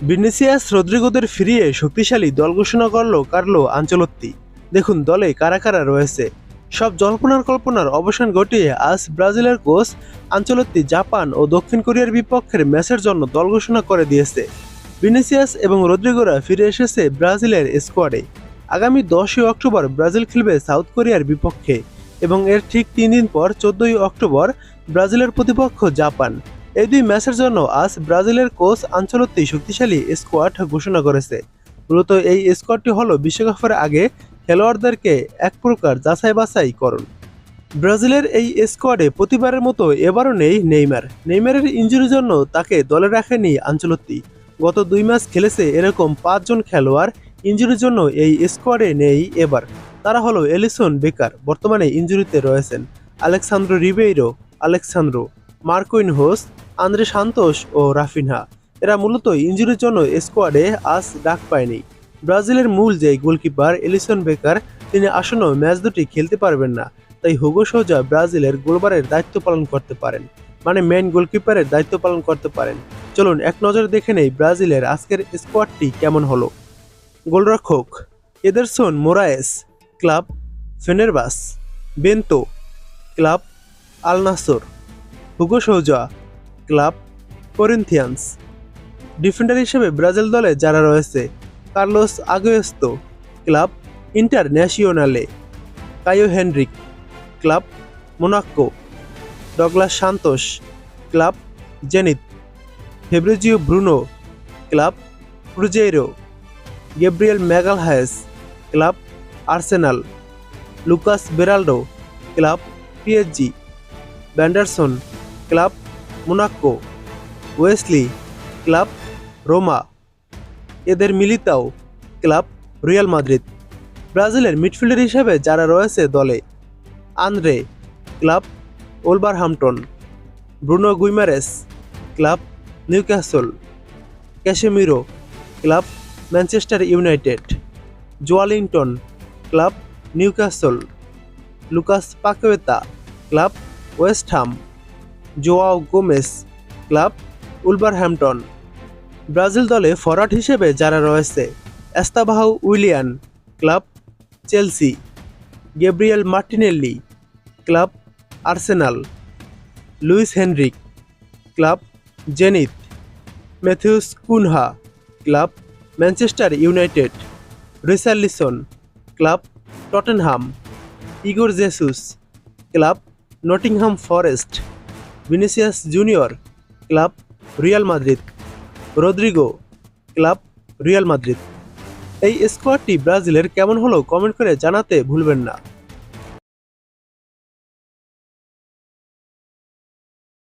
Vinicius রদ্রিগোদের ফিরিয়ে শক্তিশালী দল ঘোষণা করল কার্লো আনচেলত্তি। দেখুন দলে কারা কারা রয়েছে। সব কল্পনার অবসান ঘটিয়ে আজ ব্রাজিলের কোচ আনচেলত্তি জাপান ও দক্ষিণ কোরিয়ার বিপক্ষের ম্যাচের জন্য দল ঘোষণা করে দিয়েছে। ভিনিসিয়াস এবং রদ্রিগোরা ফিরে এসেছে ব্রাজিলের স্কোয়াডে। আগামী 10ই অক্টোবর ব্রাজিল খেলবে সাউথ কোরিয়ার বিপক্ষে এবং এর ঠিক 3 দিন পর 14ই অক্টোবর ব্রাজিলের প্রতিপক্ষ জাপান। এই দুই ম্যাচের জন্য আজ ব্রাজিলের কোচ আনচেলত্তি শক্তিশালী স্কোয়াড ঘোষণা করেছে। মূলত এই স্কোয়াডটি হলো বিশ্বকাপের আগে খেলোয়াড়দেরকে এক প্রকার যাচাই বাছাই করণ। ব্রাজিলের এই স্কোয়াডে প্রতিবারের মতো এবারও নেই নেইমারের ইনজুরির জন্য তাকে দলে রাখেনি আনচেলত্তি। গত 2 ম্যাচ খেলেছে এরকম 5 জন খেলোয়াড় ইনজুরির জন্য এই স্কোয়াডে নেই এবার। তারা হলো এলিসন বেকার, বর্তমানে ইনজুরিতে রয়েছেন, Alex Sandro Ribeiro, Marquinhos, Andre Santos ও রাফিনহা। এরা মূলত ইনজুরির জন্য স্কোয়াডে আজ ডাক পায়নি। ব্রাজিলের মূল যে গোলকিপার এলিসন বেকার, তিনি আসন্ন ম্যাচ দুটি খেলতে পারবেন না। তাই হুগো সোজা ব্রাজিলের গোলবারের দায়িত্ব পালন করতে পারেন, মানে মেইন গোলকিপারের দায়িত্ব পালন করতে পারেন। চলুন এক নজরে দেখে নেই ব্রাজিলের আজকের স্কোয়াডটি কেমন হলো। গোলরক্ষক Ederson Moraes, club Fenerbahce. Bento, club Al Nassr. Hugo Souza, club Corinthians. Defender হিসেবে ব্রাজিল দলে যারা রয়েছে: Carlos Augusto, club Internacional. Caio Henrique, club Monaco. Douglas Santos, club Zenit. Fabricio Bruno, club Cruzeiro. Gabriel Magalhaes, club Arsenal. Lucas Beraldo, club PSG. Vanderson, club Monaco. Wesley, club Roma. Eder Militao, club Real Madrid. ব্রাজিলের midfielder হিসেবে যারা রয়েছে দলে: Andre, club Wolverhampton. Bruno Guimaraes, club Newcastle. Casemiro, club Manchester United. Joelinton, club Newcastle. Lucas Paqueta, club West Ham. Joao Gomes, club Wolverhampton. Brazil দলে forward হিসেবে যারা রয়েছে: Estevao Willian, club Chelsea. Gabriel Martinelli, club Arsenal. Luiz Henrique, club Zenit. Matheus Cunha, club Manchester United. Richarlison, club Tottenham. Igor Jesus, club Nottingham Forest. Vinicius Junior, club Real Madrid. Rodrygo, club Real Madrid. এই স্কোয়াডটি ব্রাজিলের কেমন হলো comment করে জানাতে ভুলবেন না।